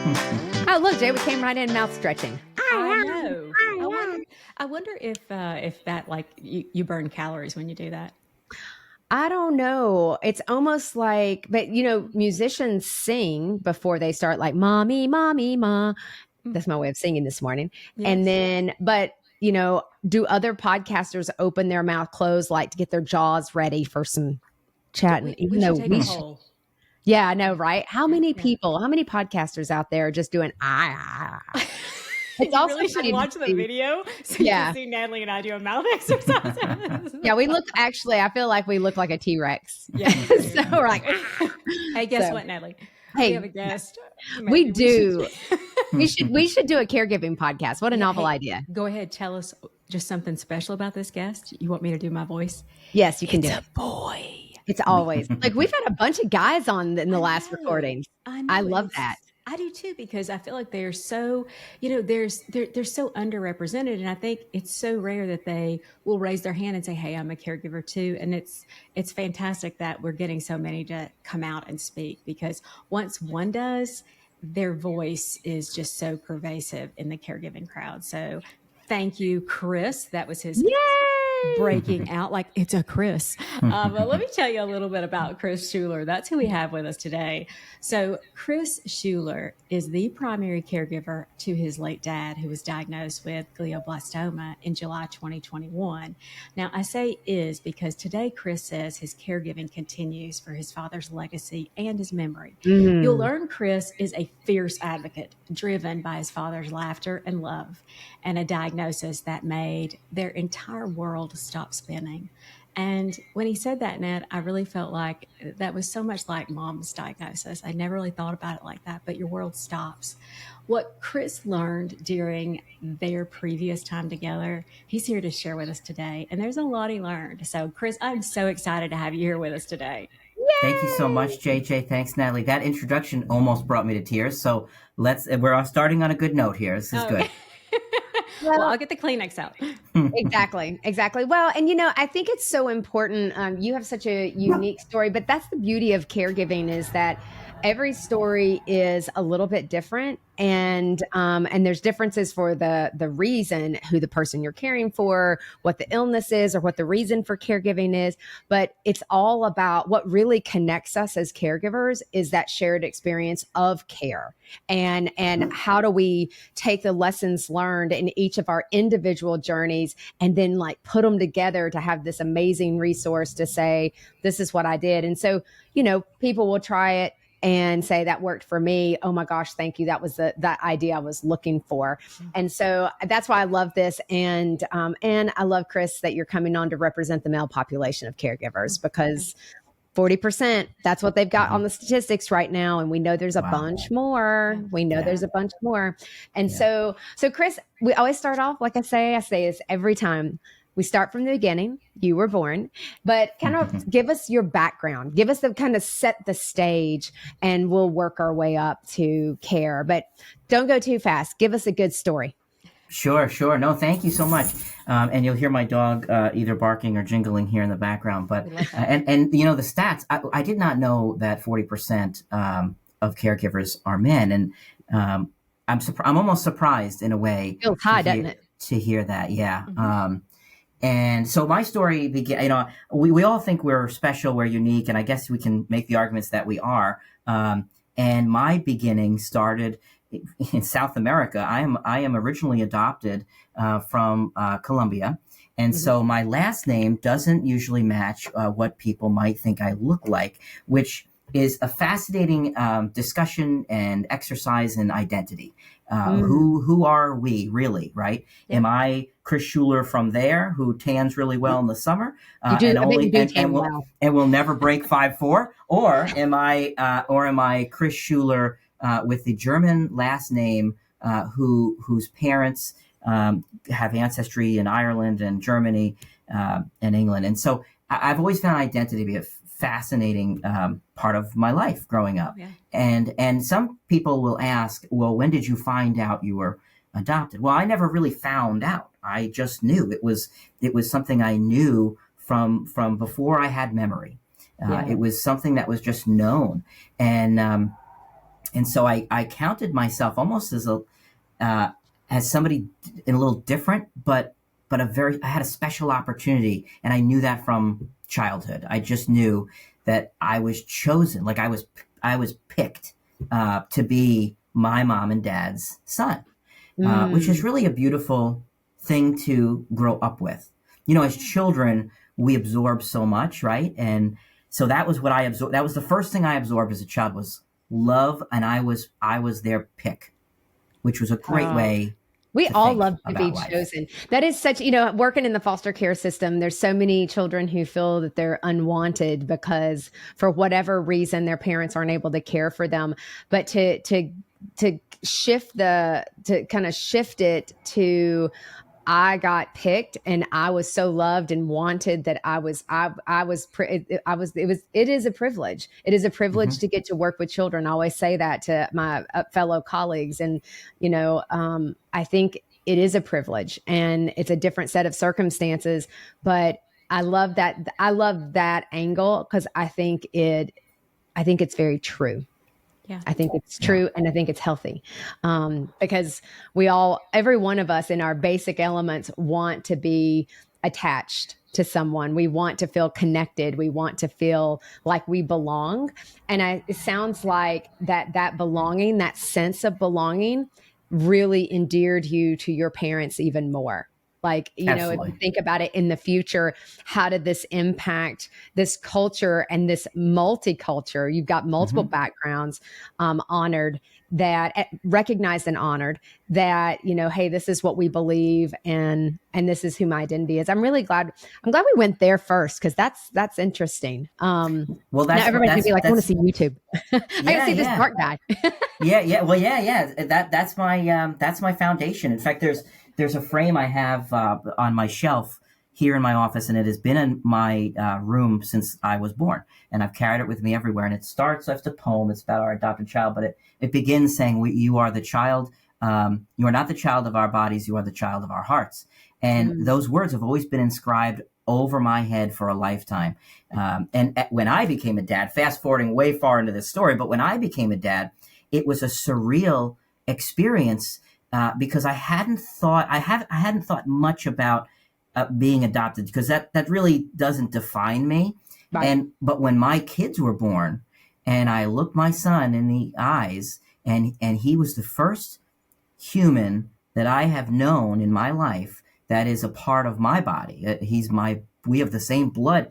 Oh, look, Jay, we came right in mouth stretching. I know. I wonder if that like you burn calories when you do that. I don't know. It's almost like, but musicians sing before they start, like mommy, mommy, ma. That's my way of singing this morning. Yes. And then, but do other podcasters open their mouth closed, like to get their jaws ready for some chatting? We should take a poll. Yeah, I know, right? How many people, how many podcasters out there are just doing It's you also really should watch the video so you can see Natalie and I do a mouth exercise. Yeah, we look, actually, I feel like we look like a T-Rex. Yeah. So we're like, hey, guess what, Natalie? Hey, we have a guest. We do. we should do a caregiving podcast. What a novel idea. Go ahead. Tell us just something special about this guest. You want me to do my voice? Yes, you can do it. It's a boy. It's always like we've had a bunch of guys on in the last recordings. I love that. I do too, because I feel like they're so, they're so underrepresented. And I think it's so rare that they will raise their hand and say, hey, I'm a caregiver too. And it's fantastic that we're getting so many to come out and speak, because once one does, their voice is just so pervasive in the caregiving crowd. So thank you, Chris. That was his breaking out, like it's a Chris. But let me tell you a little bit about Chris Schuler. That's who we have with us today. So Chris Schuler is the primary caregiver to his late dad, who was diagnosed with glioblastoma in July 2021. Now, I say is because today Chris says his caregiving continues for his father's legacy and his memory. You'll learn Chris is a fierce advocate, driven by his father's laughter and love, and a diagnosis that made their entire world stop spinning. And when he said that, Ned, I really felt like that was so much like Mom's diagnosis. I never really thought about it like that, but your world stops. What Chris learned during their previous time together, he's here to share with us today. And there's a lot he learned. So, Chris, I'm so excited to have you here with us today. Yay! Thank you so much, JJ. Thanks, Natalie. That introduction almost brought me to tears. So we're starting on a good note here. This is good. Well, I'll get the Kleenex out. Exactly. Well, and I think it's so important. You have such a unique story, but that's the beauty of caregiving, is that every story is a little bit different, and there's differences for the reason, who the person you're caring for, what the illness is, or what the reason for caregiving is. But it's all about what really connects us as caregivers is that shared experience of care, and how do we take the lessons learned in each of our individual journeys and then like put them together to have this amazing resource to say, this is what I did. And so, people will try it and say, that worked for me. Oh my gosh, thank you. That was that idea I was looking for. And so that's why I love this. And I love, Chris, that you're coming on to represent the male population of caregivers, because 40%, that's what they've got on the statistics right now. And we know there's a bunch more. We know there's a bunch more. And so Chris, we always start off, like I say this every time. We start from the beginning. You were born, but kind of give us your background. Give us the kind of set the stage, and we'll work our way up to care. But don't go too fast. Give us a good story. Sure. No, thank you so much. And you'll hear my dog either barking or jingling here in the background. But and the stats. I did not know that 40% of caregivers are men, and I'm almost surprised in a way. Feels high, doesn't it? To hear that, yeah. And so my story began, we all think we're special, we're unique, and I guess we can make the arguments that we are. And my beginning started in South America. I am originally adopted from Colombia. And so my last name doesn't usually match what people might think I look like, which is a fascinating discussion and exercise in identity. Who are we really, right? Yeah. Am I Chris Schuler from there, who tans really well in the summer and will never break 5'4"? Or am I Chris Schuler with the German last name, whose parents have ancestry in Ireland and Germany and England? And so I've always found identity to be a fascinating part of my life growing up. Yeah. And some people will ask, well, when did you find out you were adopted? Well, I never really found out. I just knew it was something I knew from before I had memory. It was something that was just known. And And so I counted myself almost as somebody a little different, but I had a special opportunity, and I knew that from childhood. I just knew that I was chosen, like I was picked to be my mom and dad's son, which is really a beautiful thing to grow up with. As children, we absorb so much, right? And so that was what I absorbed. That was the first thing I absorbed as a child was love, and I was their pick, which was a great way. We to all think love to be about life. chosen. That is such, working in the foster care system, there's so many children who feel that they're unwanted because for whatever reason, their parents aren't able to care for them. But to shift it to, I got picked and I was so loved and wanted that it is a privilege. It is a privilege to get to work with children. I always say that to my fellow colleagues. And, I think it is a privilege and it's a different set of circumstances, but I love that. I love that angle because I think it's very true. Yeah. I think it's true. And I think it's healthy because every one of us in our basic elements want to be attached to someone. We want to feel connected. We want to feel like we belong. And it sounds like that belonging, that sense of belonging really endeared you to your parents even more. Like, if you think about it in the future, how did this impact this culture and this multiculture? You've got multiple backgrounds honored, that recognized and honored that, hey, this is what we believe and this is who my identity is. I'm glad we went there first because that's interesting. Well, now everybody's gonna be like, I want to see YouTube. I gotta see this smart guy. That's my foundation. In fact, there's a frame I have on my shelf here in my office, and it has been in my room since I was born, and I've carried it with me everywhere. And it starts with a poem. It's about our adopted child, but it begins saying, "You are the child. You are not the child of our bodies. You are the child of our hearts." And those words have always been inscribed over my head for a lifetime. And when I became a dad, fast forwarding way far into this story, but when I became a dad, it was a surreal experience. Because I hadn't thought much about being adopted because that really doesn't define me. Right. But when my kids were born, and I looked my son in the eyes, and he was the first human that I have known in my life that is a part of my body. We have the same blood.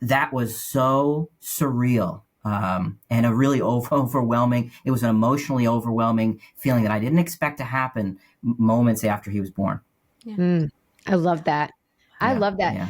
That was so surreal. And a really overwhelming, it was an emotionally overwhelming feeling that I didn't expect to happen moments after he was born. Yeah. I love that. I love that. Yeah.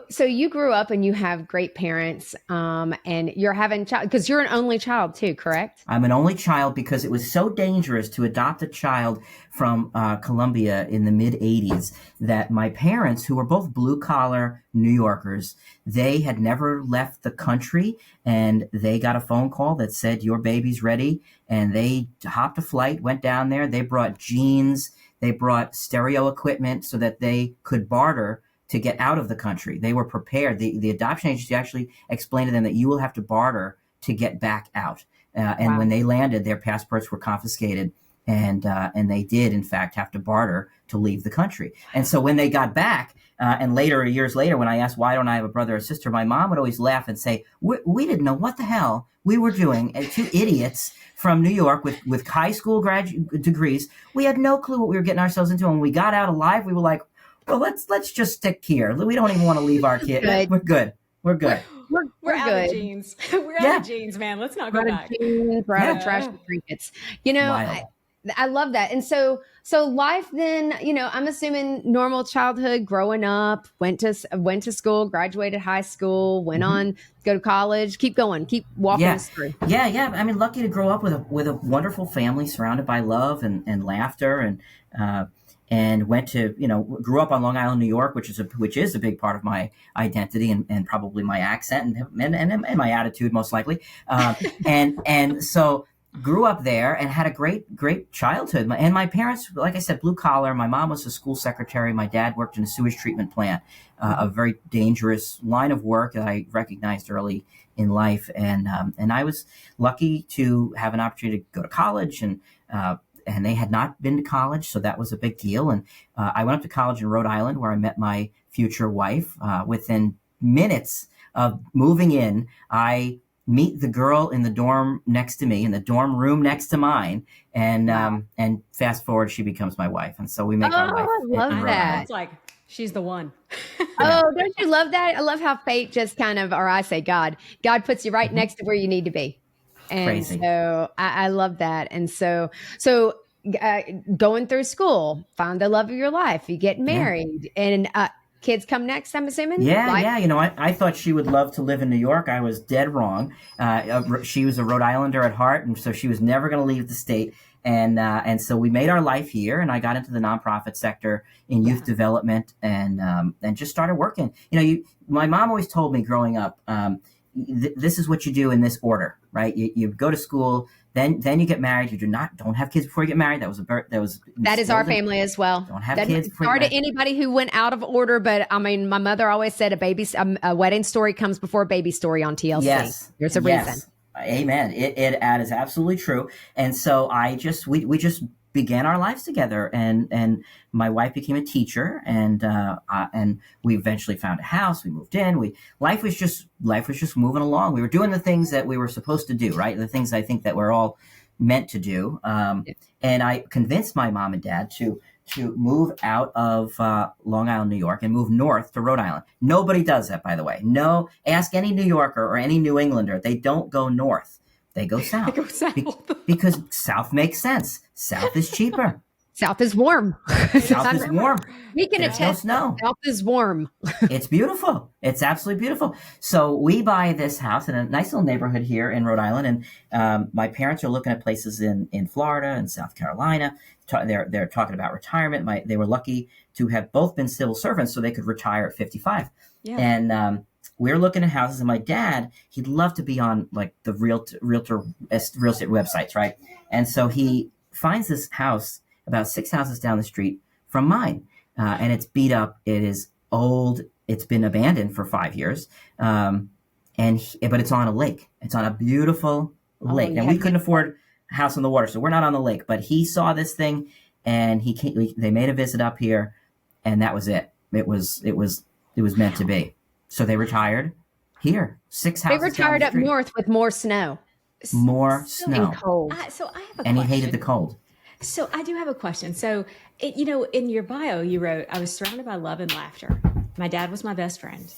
So you grew up and you have great parents, and you're having child because you're an only child too, correct? I'm an only child because it was so dangerous to adopt a child from Colombia in the mid 80s that my parents, who were both blue collar New Yorkers, they had never left the country, and they got a phone call that said, "Your baby's ready." And they hopped a flight, went down there. They brought jeans. They brought stereo equipment so that they could barter to get out of the country. They were prepared. The adoption agency actually explained to them that you will have to barter to get back out. And when they landed, their passports were confiscated, and they did, in fact, have to barter to leave the country. And so when they got back, and years later, when I asked, why don't I have a brother or sister, my mom would always laugh and say, we didn't know what the hell we were doing. And two idiots from New York with high school degrees, we had no clue what we were getting ourselves into. And when we got out alive, we were like, well, let's just stick here. We don't even want to leave our kid. We're good. We're good. We're out good. Of jeans. We're out of jeans, man. Let's not go back. We're out of trash and trinkets. I love that. And so life then, I'm assuming normal childhood, growing up, went to school, graduated high school, went on, go to college, keep going, keep walking us through. Yeah. I mean, lucky to grow up with a wonderful family surrounded by love and laughter, and went to, grew up on Long Island, New York, which is a big part of my identity and probably my accent and my attitude most likely. And so grew up there and had a great childhood. And my parents, like I said, blue collar. My mom was a school secretary. My dad worked in a sewage treatment plant, a very dangerous line of work that I recognized early in life. And I was lucky to have an opportunity to go to college, and they had not been to college, so that was a big deal. And I went up to college in Rhode Island, where I met my future wife. Within minutes of moving in, I meet the girl in the dorm next to me, in the dorm room next to mine, and fast forward, she becomes my wife, and so we make our life. I love in Rhode that. Island. It's like she's the one. Oh, don't you love that? I love how fate just kind of, or I say God puts you right next to where you need to be. And Crazy. so I love that. And so going through school, find the love of your life, you get married, and kids come next, I'm assuming? Yeah. You know, I thought she would love to live in New York. I was dead wrong. She was a Rhode Islander at heart, and so she was never going to leave the state. And so we made our life here, and I got into the nonprofit sector in youth development, and just started working. You know, my mom always told me growing up, this is what you do in this order, right? You go to school, then you get married. You don't have kids before you get married. That is our family as well. Don't have kids before you Sorry get to married. anybody who went out of order, but I mean, my mother always said a wedding story comes before a baby story on TLC. Yes, There's a reason. Amen. That is absolutely true. And so we just began our lives together, and my wife became a teacher, and we eventually found a house. We moved in. Life was just moving along. We were doing the things that we were supposed to do, right? The things I think that we're all meant to do. And I convinced my mom and dad to move out of Long Island, New York, and move north to Rhode Island. Nobody does that, by the way. No, ask any New Yorker or any New Englander. They don't go north. They go south. They go south. Because south makes sense. South is cheaper. South is warm. South is warm. We can There's no attest. snow. South is warm. It's beautiful. It's absolutely beautiful. So we buy this house in a nice little neighborhood here in Rhode Island, and my parents are looking at places in Florida and South Carolina. They're talking about retirement. They were lucky to have both been civil servants, so they could retire at 55. Yeah. And we're looking at houses, and my dad, he'd love to be on like the real estate websites, right? And so he finds this house about 6 houses down the street from mine, and it's beat up. It is old. It's been abandoned for 5 years, but it's on a lake. It's on a beautiful lake, and we couldn't afford a house on the water, so we're not on the lake. But he saw this thing, and they made a visit up here, and that was it. It was meant to be. So they retired here. 6 houses. They retired down the up street. north with more snow. More snow. And cold. So I have a And question. he hated the cold. So I do have a question. So, in your bio, you wrote, I was surrounded by love and laughter. My dad was my best friend.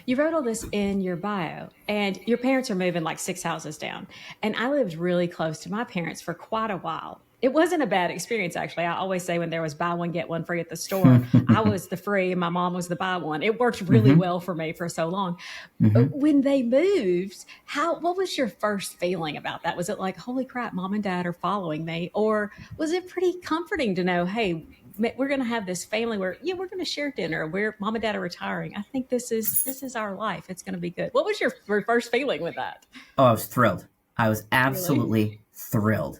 You wrote all this in your bio, and your parents are moving like 6 houses down. And I lived really close to my parents for quite a while. It wasn't a bad experience, actually. I always say when there was buy one, get one free at the store, I was the free and my mom was the buy one. It worked really well for me for so long. When they moved, what was your first feeling about that? Was it like, holy crap, mom and dad are following me? Or was it pretty comforting to know, hey, we're going to have this family where, we're going to share dinner. Where mom and dad are retiring. I think this is our life. It's going to be good. What was your first feeling with that? Oh, I was thrilled. I was absolutely thrilled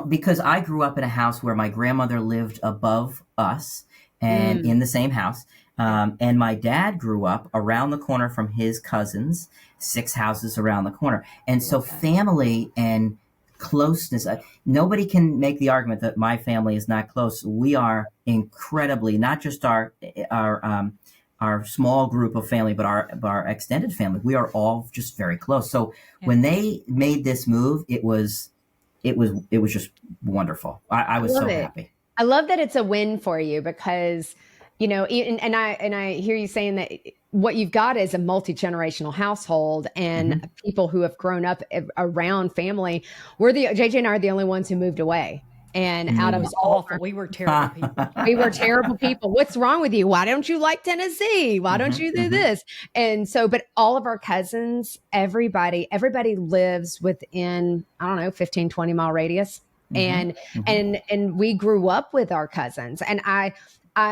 because I grew up in a house where my grandmother lived above us and in the same house. And my dad grew up around the corner from his cousins, 6 houses around the corner. And so family and closeness, nobody can make the argument that my family is not close. We are incredibly, not just our small group of family, but our extended family. We are all just very close. So when they made this move, it was just wonderful. I was so happy. I love that it's a win for you because, and I hear you saying that what you've got is a multi-generational household and people who have grown up around family. JJ and I are the only ones who moved away. And out of awful. We were terrible people. We were terrible people. What's wrong with you? Why don't you like Tennessee? Why don't you do this? And so, but all of our cousins, everybody lives within, 15, 20 mile radius. And we grew up with our cousins, and I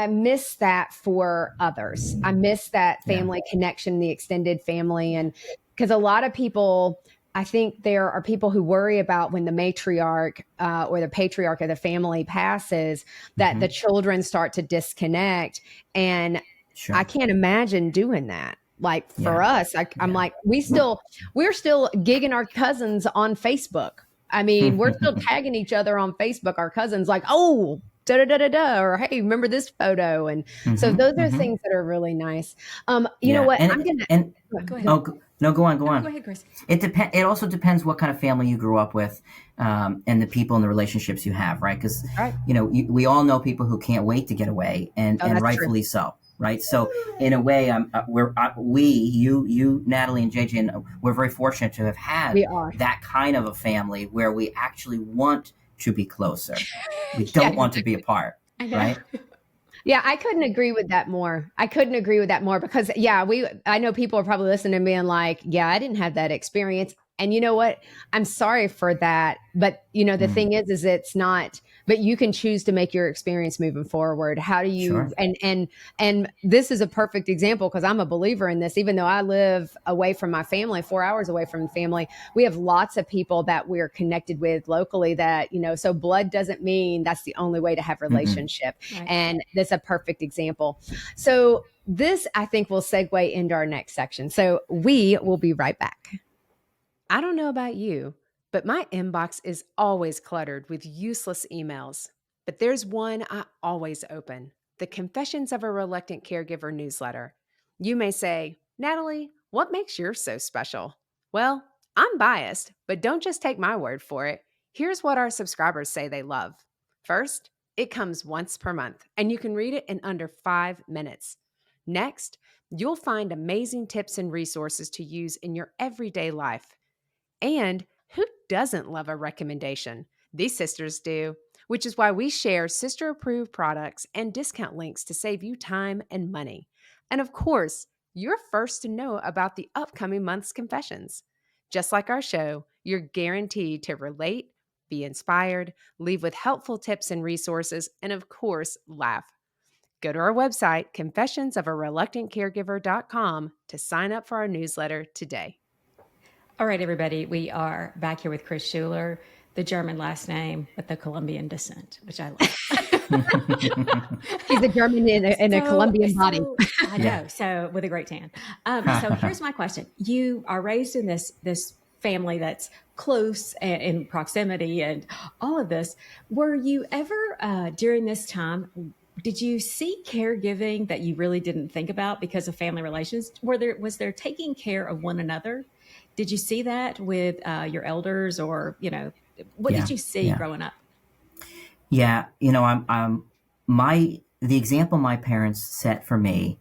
miss that for others. I miss that family connection, the extended family. And because a lot of people, I think there are people who worry about when the matriarch or the patriarch of the family passes, that the children start to disconnect. And I can't imagine doing that. Like for us, I'm like, we're still gigging our cousins on Facebook. I mean, we're still tagging each other on Facebook, our cousins, like, oh, da da da da da, or hey, remember this photo? And so those are things that are really nice. You know what? I'm gonna go ahead. Oh no, go on. Go ahead, Chris. It also depends what kind of family you grew up with, and the people and the relationships you have, right? Because we all know people who can't wait to get away, and rightfully so. Right. So in a way, you, Natalie and JJ, and we're very fortunate to have had that kind of a family where we actually want to be closer. We don't want to be apart. Right. Yeah, I couldn't agree with that more. Because I know people are probably listening and being like, yeah, I didn't have that experience. And you know what? I'm sorry for that. But the thing is it's not, but you can choose to make your experience moving forward. How do you, and this is a perfect example, because I'm a believer in this. Even though I live away from my family, 4 hours away from the family, we have lots of people that we're connected with locally that, so blood doesn't mean that's the only way to have relationship. Right. And that's a perfect example. So this, I think, will segue into our next section. So we will be right back. I don't know about you, but my inbox is always cluttered with useless emails. But there's one I always open: the Confessions of a Reluctant Caregiver newsletter. You may say, Natalie, what makes yours so special? Well, I'm biased, but don't just take my word for it. Here's what our subscribers say they love. First, it comes once per month, and you can read it in under 5 minutes. Next, you'll find amazing tips and resources to use in your everyday life. And who doesn't love a recommendation? These sisters do, which is why we share sister-approved products and discount links to save you time and money. And of course, you're first to know about the upcoming month's confessions. Just like our show, you're guaranteed to relate, be inspired, leave with helpful tips and resources, and of course, laugh. Go to our website, confessionsofareluctantcaregiver.com, to sign up for our newsletter today. All right, everybody, we are back here with Chris Schuler, the German last name with the Colombian descent, which I love. He's a German in a Colombian body. I know, so with a great tan. So here's my question. You are raised in this family that's close in proximity and all of this. Were you ever, during this time, did you see caregiving that you really didn't think about because of family relations? Was there taking care of one another? Did you see that with your elders, or what did you see growing up? Yeah, the example my parents set for me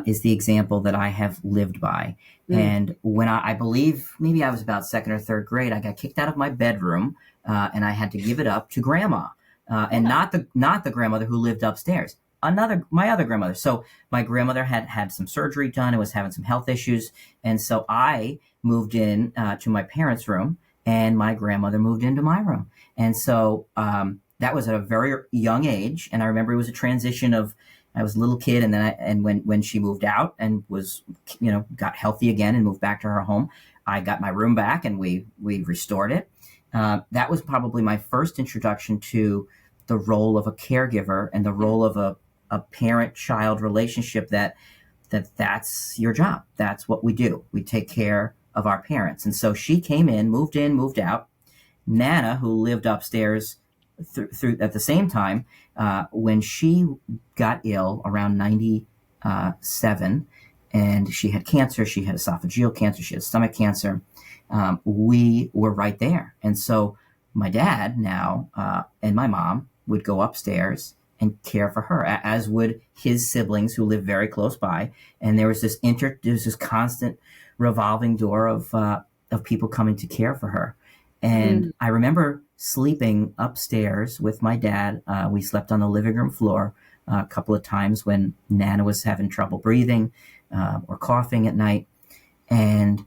is the example that I have lived by. And when I believe maybe I was about second or third grade, I got kicked out of my bedroom, and I had to give it up to grandma, and not the grandmother who lived upstairs. My other grandmother. So my grandmother had some surgery done and was having some health issues. And so I moved in to my parents' room, and my grandmother moved into my room. And so that was at a very young age. And I remember it was a transition of, I was a little kid, and then when she moved out and was, got healthy again and moved back to her home, I got my room back and we restored it. That was probably my first introduction to the role of a caregiver and the role of a parent-child relationship, that's your job. That's what we do. We take care of our parents. And so she came in, moved out. Nana, who lived upstairs through at the same time, when she got ill around 97, and she had cancer, she had esophageal cancer, she had stomach cancer, we were right there. And so my dad now and my mom would go upstairs and care for her, as would his siblings who lived very close by. And there was this constant revolving door of people coming to care for her. And I remember sleeping upstairs with my dad. We slept on the living room floor a couple of times when Nana was having trouble breathing or coughing at night. And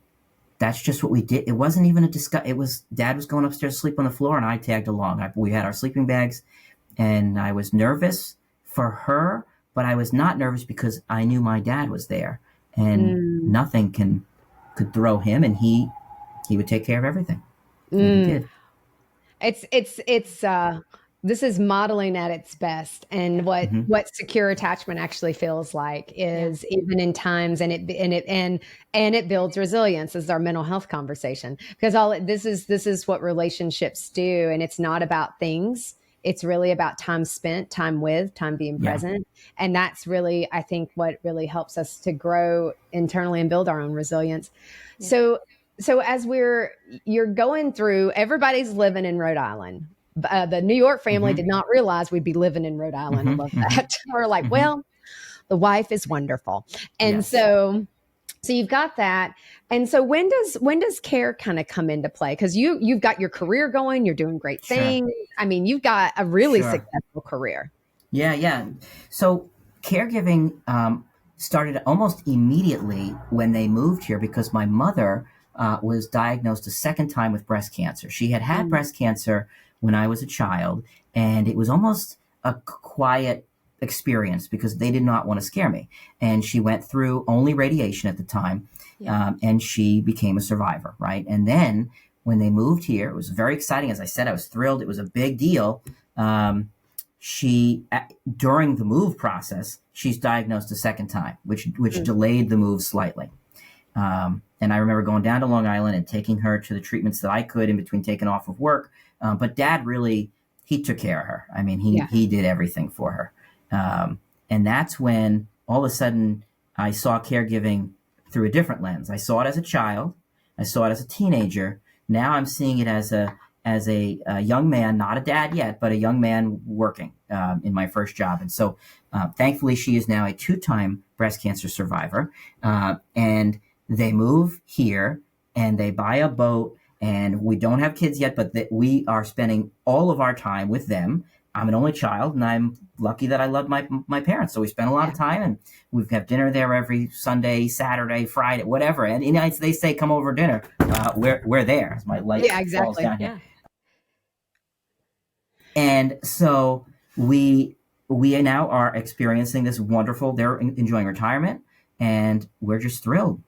that's just what we did. It wasn't even a discuss. It was Dad was going upstairs to sleep on the floor, and I tagged along. We had our sleeping bags, and I was nervous for her, but I was not nervous because I knew my dad was there, and nothing could throw him, and he he would take care of everything. And he Mm. did. It's this is modeling at its best, and Mm-hmm. what secure attachment actually feels like is even in times, and it builds resilience. This is our mental health conversation, because this is what relationships do, and it's not about things. It's really about time spent, time with, time being Yeah. present, and that's really, I think, what really helps us to grow internally and build our own resilience. Yeah. So as you're going through, everybody's living in Rhode Island. The New York family Mm-hmm. did not realize we'd be living in Rhode Island. I love Mm-hmm. that. We're like, Mm-hmm. well, the wife is wonderful. And Yes. so you've got that. And so when does care kind of come into play? Because you've got your career going, you're doing great Sure. things. I mean, you've got a really Sure. successful career. Yeah. So caregiving started almost immediately when they moved here, because my mother was diagnosed a second time with breast cancer. She had had breast cancer when I was a child, and it was almost a quiet experience because they did not want to scare me. And she went through only radiation at the time, and she became a survivor, right? And then when they moved here, it was very exciting. As I said, I was thrilled. It was a big deal. During the move process, she's diagnosed a second time, which delayed the move slightly. And I remember going down to Long Island and taking her to the treatments that I could in between taking off of work. But Dad really, he took care of her. I mean, he did everything for her. And that's when all of a sudden I saw caregiving through a different lens. I saw it as a child. I saw it as a teenager. Now I'm seeing it as a young man, not a dad yet, but a young man working in my first job. And so thankfully, she is now a 2-time breast cancer survivor. And they move here and they buy a boat, and we don't have kids yet, but we are spending all of our time with them. I'm an only child, and I'm lucky that I love my parents. So we spend a lot of time, and we have dinner there every Sunday, Saturday, Friday, whatever. And they say, come over dinner. We're there. As my light falls down here. And so we now are experiencing this wonderful, they're enjoying retirement, and we're just thrilled.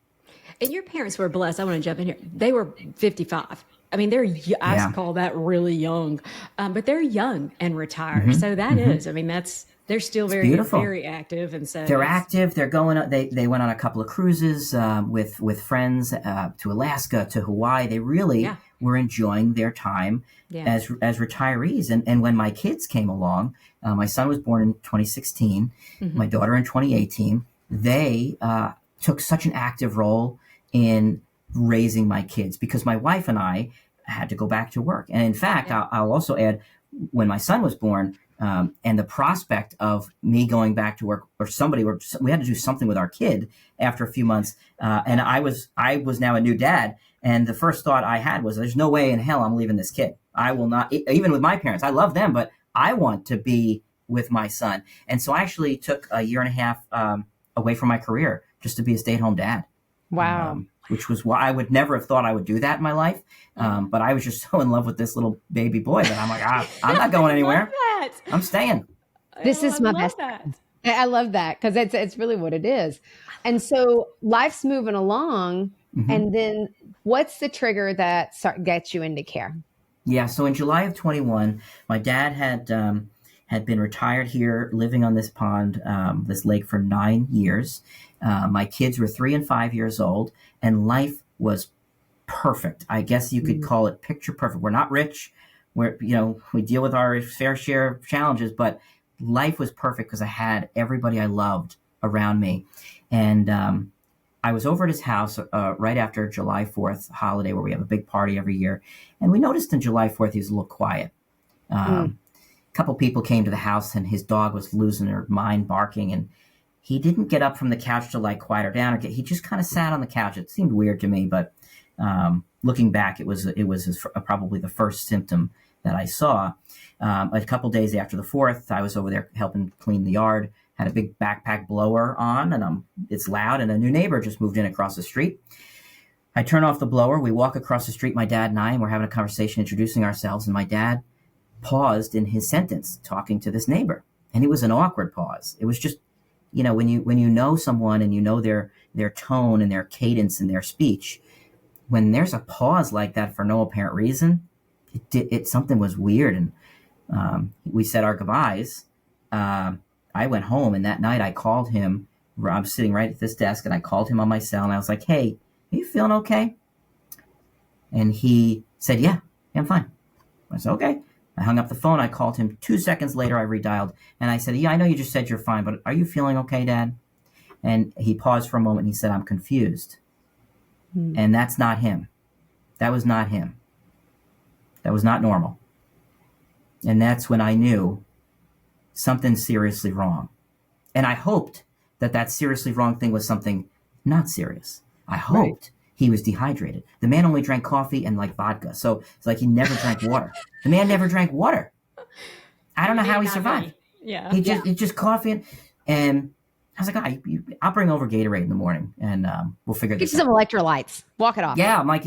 And your parents were blessed. I want to jump in here. They were 55. I mean, I call that really young, but they're young and retired. Mm-hmm. So that is, I mean, they're still very active. And so they're active. They're going, they went on a couple of cruises with friends to Alaska, to Hawaii. They really were enjoying their time as retirees. And when my kids came along, my son was born in 2016, my daughter in 2018, they took such an active role in raising my kids, because my wife and I had to go back to work. And in fact, I'll also add, when my son was born, and the prospect of me going back to work, we had to do something with our kid after a few months. And I was now a new dad. And the first thought I had was, there's no way in hell I'm leaving this kid. I will not, even with my parents, I love them, but I want to be with my son. And so I actually took a year and a half away from my career just to be a stay-at-home dad. Wow. Which was why I would never have thought I would do that in my life. But I was just so in love with this little baby boy that I'm like, I'm not going anywhere. I'm staying. This is my best. I love that, because it's really what it is. And so life's moving along. And then what's the trigger that gets you into care? Yeah. So in July of 21, my dad had been retired here, living on this pond, this lake, for 9 years. My kids were 3 and 5 years old, and life was perfect. I guess you could call it picture perfect. We're not rich. We deal with our fair share of challenges, but life was perfect because I had everybody I loved around me. And I was over at his house right after July 4th holiday, where we have a big party every year. And we noticed in July 4th, he was a little quiet. A couple people came to the house, and his dog was losing her mind, barking, and he didn't get up from the couch to quiet her down. He just kind of sat on the couch. It seemed weird to me, but looking back, it was probably the first symptom that I saw. A couple days after the 4th, I was over there helping clean the yard, had a big backpack blower on, and it's loud, and a new neighbor just moved in across the street. I turn off the blower. We walk across the street, my dad and I, and we're having a conversation, introducing ourselves, and my dad paused in his sentence talking to this neighbor. And it was an awkward pause. It was just, when you know someone and you know their tone and their cadence and their speech, when there's a pause like that for no apparent reason, something was weird. And we said our goodbyes. I went home, and that night I called him. I'm sitting right at this desk, and I called him on my cell, and I was like, "Hey, are you feeling okay?" And he said, "Yeah, I'm fine." I said, "Okay." I hung up the phone. I called him 2 seconds later. I redialed, and I said, "Yeah, I know you just said you're fine, but are you feeling okay, Dad?" And he paused for a moment, and he said, "I'm confused." And that's not him. That was not him. That was not normal. And that's when I knew something seriously wrong. And I hoped that seriously wrong thing was something not serious. I hoped he was dehydrated. The man only drank coffee and like vodka. So it's like he never drank water. The man never drank water. I don't know how he survived. Yeah. It's just coffee. And I was like, I'll bring over Gatorade in the morning, and we'll figure this out. Get some electrolytes. Walk it off. Yeah, I'm like,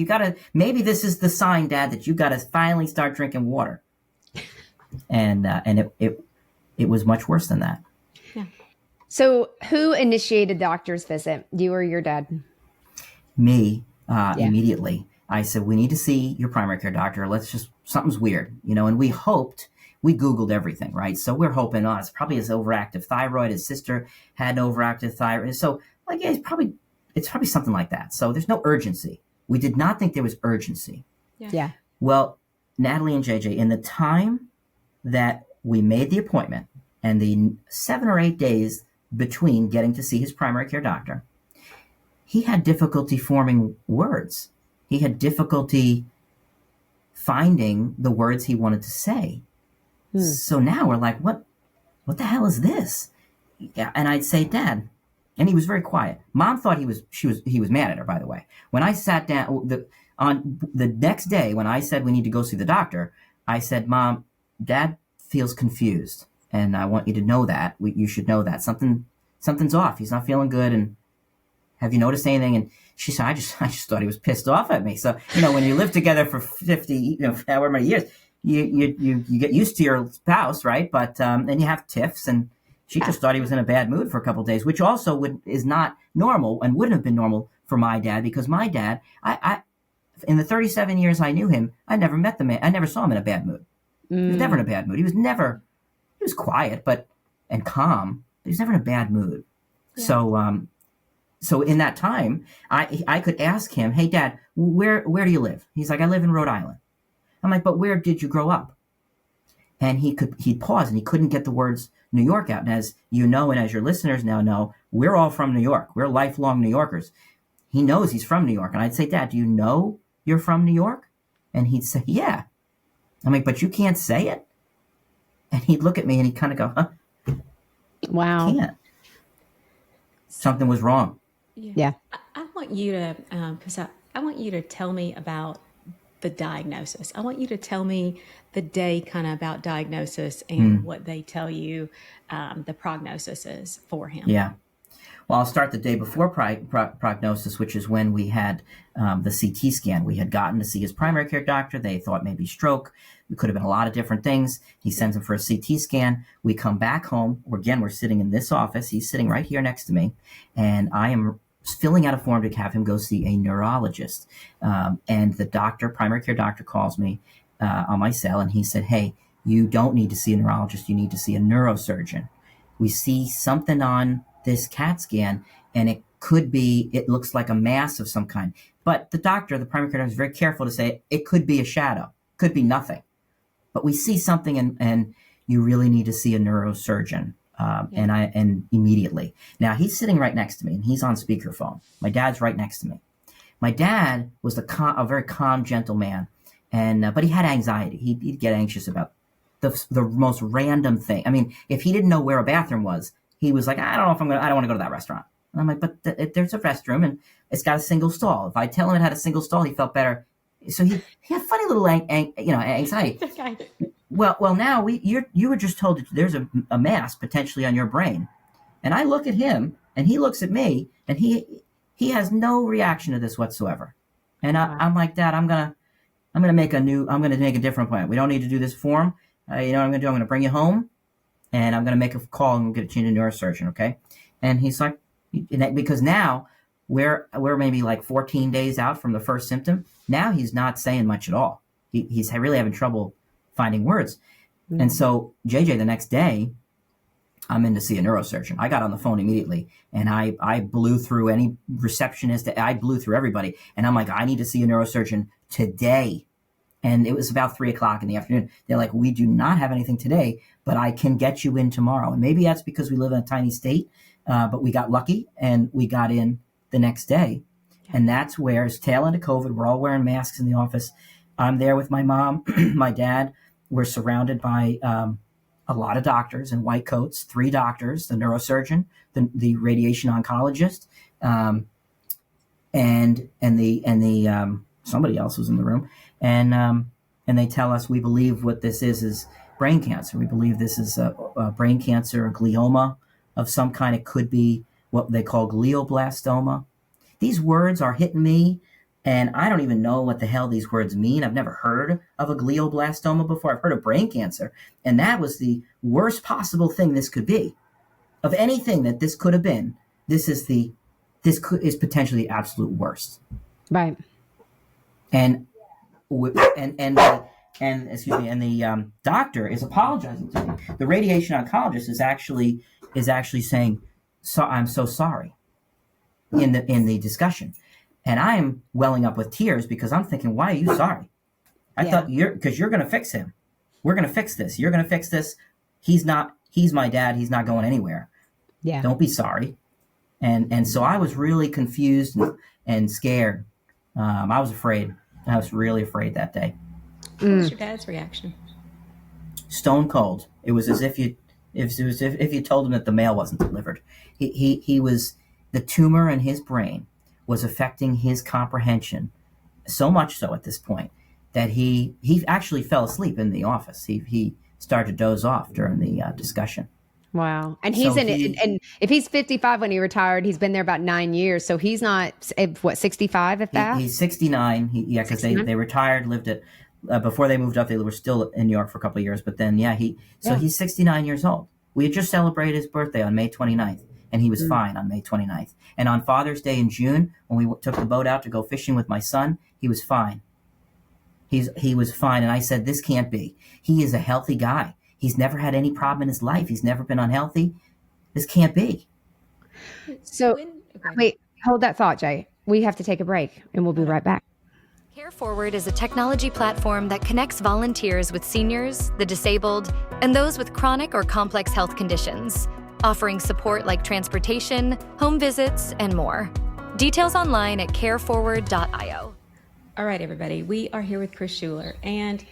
maybe this is the sign, Dad, that you got to finally start drinking water. And it was much worse than that. Yeah. So who initiated the doctor's visit? You or your dad? Me, immediately. I said, we need to see your primary care doctor. Something's weird, and we Googled everything, right? So we're hoping, it's probably his overactive thyroid. His sister had an overactive thyroid. So it's probably something like that. So there's no urgency. We did not think there was urgency. Yeah. Well, Natalie and JJ, in the time that we made the appointment and the 7 or 8 days between getting to see his primary care doctor, he had difficulty forming words. He had difficulty finding the words he wanted to say. So now we're like, what the hell is this? Yeah, and I'd say, Dad, and he was very quiet. Mom thought he was mad at her, by the way. When I sat down on the next day, when I said we need to go see the doctor, I said, Mom, Dad feels confused, and I want you to know that. You should know that something's off. He's not feeling good. And have you noticed anything? And she said, I just thought he was pissed off at me. So when you live together for 50, however many years, you get used to your spouse, right? But then you have tiffs, and she just thought he was in a bad mood for a couple of days, which also is not normal and wouldn't have been normal for my dad, because my dad, I in the 37 years I knew him, I never met the man. I never saw him in a bad mood. He was never in a bad mood. He was quiet and calm, but he was never in a bad mood. Yeah. So in that time, I could ask him, hey, Dad, where do you live? He's like, I live in Rhode Island. I'm like, but where did you grow up? And he'd pause, and he couldn't get the words New York out. And as you know, and as your listeners now know, we're all from New York. We're lifelong New Yorkers. He knows he's from New York. And I'd say, Dad, do you know you're from New York? And he'd say, yeah. I'm like, but you can't say it? And he'd look at me and he'd kind of go, huh? Wow. I can't. Something was wrong. Yeah. I want you to, because I want you to tell me about the diagnosis. I want you to tell me the day kind of about diagnosis and what they tell you the prognosis is for him. Yeah. Well, I'll start the day before prognosis, which is when we had the CT scan. We had gotten to see his primary care doctor. They thought maybe stroke. It could have been a lot of different things. He sends him for a CT scan. We come back home. We're sitting in this office. He's sitting right here next to me. And I am filling out a form to have him go see a neurologist. And the primary care doctor, calls me on my cell, and he said, hey, you don't need to see a neurologist. You need to see a neurosurgeon. We see something on this CAT scan, and it looks like a mass of some kind. But the primary care doctor, is very careful to say it could be a shadow, could be nothing. But we see something, and you really need to see a neurosurgeon. And immediately. Now he's sitting right next to me, and he's on speakerphone. My dad's right next to me. My dad was a very calm, gentle man, but he had anxiety. He'd get anxious about the most random thing. I mean, if he didn't know where a bathroom was, he was like, I don't want to go to that restaurant. And I'm like, but there's a restroom, and it's got a single stall. If I tell him it had a single stall, he felt better. So he had funny little anxiety. Okay. Well, now you were just told that there's a mass potentially on your brain, and I look at him, and he looks at me, and he has no reaction to this whatsoever. And I'm like, Dad, I'm gonna make a different plan. We don't need to do this form. You know what I'm gonna do? I'm gonna bring you home, and I'm gonna make a call and get a neurosurgeon. Okay? And he's like, because now we're maybe like 14 days out from the first symptom. Now he's not saying much at all. He's really having trouble finding words. Mm-hmm. And so JJ, the next day, I'm in to see a neurosurgeon. I got on the phone immediately, and I blew through any receptionist. I blew through everybody, and I'm like, I need to see a neurosurgeon today. And it was about 3:00 in the afternoon. They're like, we do not have anything today, but I can get you in tomorrow. And maybe that's because we live in a tiny state, but we got lucky and we got in the next day. Okay. And that's where it's tail end of COVID. We're all wearing masks in the office. I'm there with my mom, my dad. We're surrounded by a lot of doctors in white coats, 3 doctors, the neurosurgeon, the radiation oncologist, and the somebody else was in the room. And they tell us, we believe what this is brain cancer. We believe this is a brain cancer, a glioma of some kind. It could be what they call glioblastoma. These words are hitting me, and I don't even know what the hell these words mean. I've never heard of a glioblastoma before. I've heard of brain cancer, and that was the worst possible thing this could be. Of anything that this could have been, this is potentially the absolute worst. Right. And the doctor is apologizing to me. The radiation oncologist is actually saying, "So I'm so sorry," in the discussion, and I am welling up with tears because I'm thinking, why are you sorry? I thought because you're going to fix him. We're going to fix this. You're going to fix this. He's my dad. He's not going anywhere. Yeah. Don't be sorry. And so I was really confused and scared. I was afraid. I was really afraid that day. What was your dad's reaction? Stone cold. It was as if you told him that the mail wasn't delivered. He was, the tumor in his brain was affecting his comprehension so much so at this point that he actually fell asleep in the office. He started to doze off during the discussion. Wow. And and if he's 55 when he retired, he's been there about 9 years. So he's not, 65 at that? He's 69. Because they retired, lived at, before they moved up, they were still in New York for a couple of years. But then, he's 69 years old. We had just celebrated his birthday on May 29th, and he was fine on May 29th. And on Father's Day in June, when we took the boat out to go fishing with my son, he was fine. He was fine. And I said, this can't be. He is a healthy guy. He's never had any problem in his life. He's never been unhealthy. This can't be. So, wait, hold that thought, Jay. We have to take a break, and we'll be right back. CareForward is a technology platform that connects volunteers with seniors, the disabled, and those with chronic or complex health conditions, offering support like transportation, home visits, and more. Details online at careforward.io. All right, everybody. We are here with Chris Schuler, and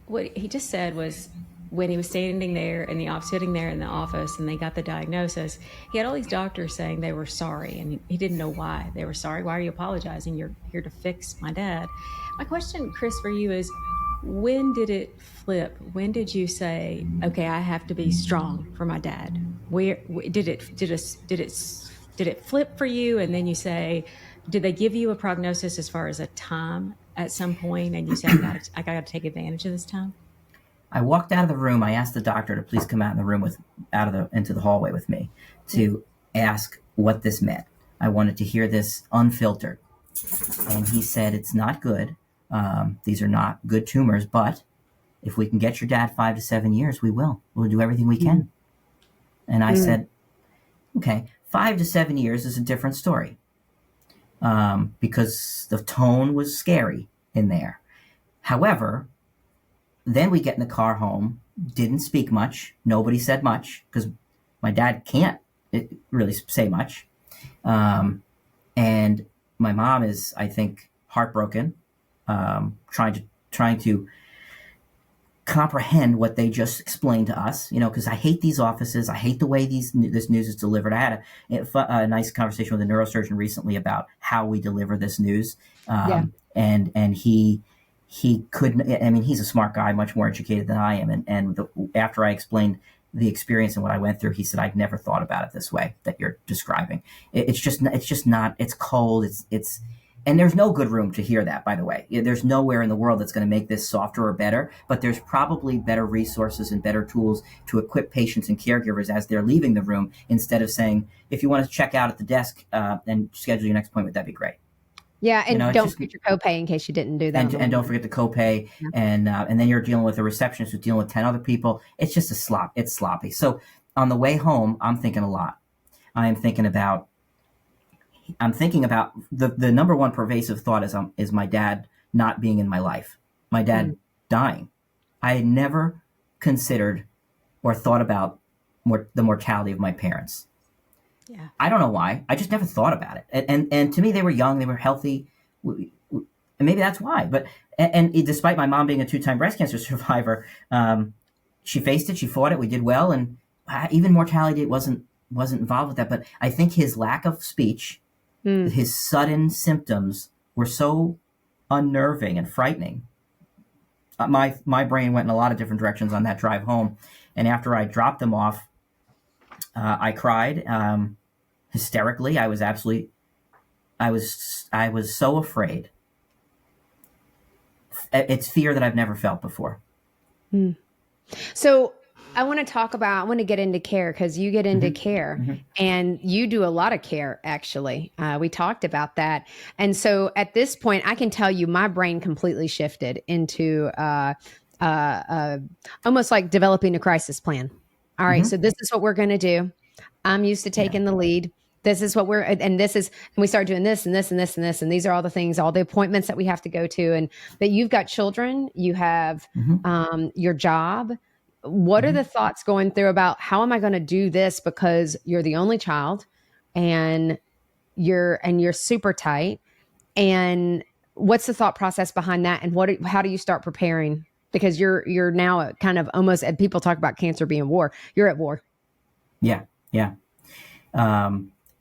what he just said was, when he was sitting there in the office and they got the diagnosis, he had all these doctors saying they were sorry, and he didn't know why they were sorry. Why are you apologizing? You're here to fix my dad. My question, Chris, for you is, when did it flip? When did you say, okay, I have to be strong for my dad? Where did it flip for you? And then you say, did they give you a prognosis as far as a time at some point, and you said, I got to take advantage of this time? I walked out of the room. I asked the doctor to please come out in the room into the hallway with me to ask what this meant. I wanted to hear this unfiltered. And he said, it's not good. These are not good tumors, but if we can get your dad 5 to 7 years, we will. We'll do everything we can. And I said, okay, 5 to 7 years is a different story. Because the tone was scary in there. However, then we get in the car home, didn't speak much. Nobody said much because my dad can't really say much. And my mom is, I think, heartbroken, trying to comprehend what they just explained to us, because I hate these offices. I hate the way this news is delivered. I had a nice conversation with a neurosurgeon recently about how we deliver this news. And he couldn't, he's a smart guy, much more educated than I am. And after I explained the experience and what I went through, he said, I'd never thought about it this way that you're describing. It's just not, it's cold. And there's no good room to hear that, by the way. There's nowhere in the world that's going to make this softer or better, but there's probably better resources and better tools to equip patients and caregivers as they're leaving the room, instead of saying, if you want to check out at the desk and schedule your next appointment, that'd be great. Yeah, and don't forget your copay in case you didn't do that. And don't forget the copay, and then you're dealing with a receptionist who's dealing with 10 other people. It's just it's sloppy. So on the way home, I'm thinking a lot. I'm thinking about the number one pervasive thought is my dad not being in my life, my dad dying. I had never considered or thought about the mortality of my parents. Yeah. I don't know why. I just never thought about it. And to me, they were young, they were healthy. And maybe that's why. But despite my mom being a 2-time breast cancer survivor, she faced it, she fought it, we did well. And even mortality wasn't involved with that. But I think his lack of speech, his sudden symptoms were so unnerving and frightening. My brain went in a lot of different directions on that drive home. And after I dropped them off, I cried hysterically. I was so afraid. It's fear that I've never felt before. So I want to get into care, because you get into care and you do a lot of care, actually. We talked about that. And so at this point, I can tell you my brain completely shifted into almost like developing a crisis plan. All right, so this is what we're going to do. I'm used to taking the lead. This is what and we start doing this and this and this and this. And these are all the things, all the appointments that we have to go to. And that you've got children, you have your job. What are the thoughts going through about how am I going to do this? Because you're the only child and you're super tight. And what's the thought process behind that? And how do you start preparing? Because you're now kind of almost, and people talk about cancer being war. You're at war. Yeah.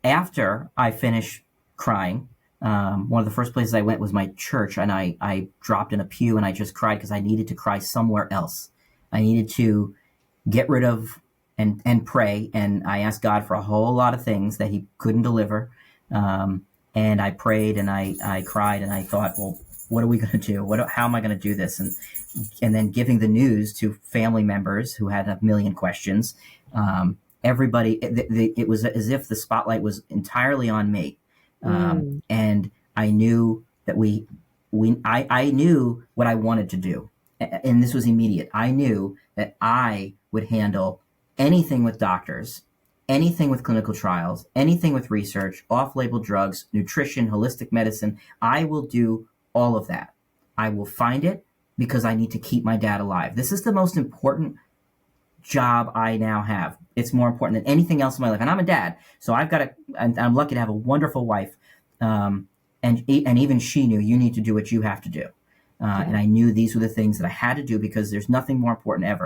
After I finished crying, one of the first places I went was my church, and I dropped in a pew and I just cried because I needed to cry somewhere else. I needed to get rid of and pray, and I asked God for a whole lot of things that he couldn't deliver. And I prayed and I cried, and I thought, well, what are we going to do? How am I going to do this? And then giving the news to family members who had a million questions. Everybody, it was as if the spotlight was entirely on me. And I knew that I knew what I wanted to do. And this was immediate. I knew that I would handle anything with doctors, anything with clinical trials, anything with research, off-label drugs, nutrition, holistic medicine. I will do all of that. I will find it because I need to keep my dad alive. This is the most important job I now have. It's more important than anything else in my life. And I'm a dad, so I'm lucky to have a wonderful wife. And even she knew, you need to do what you have to do. And I knew these were the things that I had to do because there's nothing more important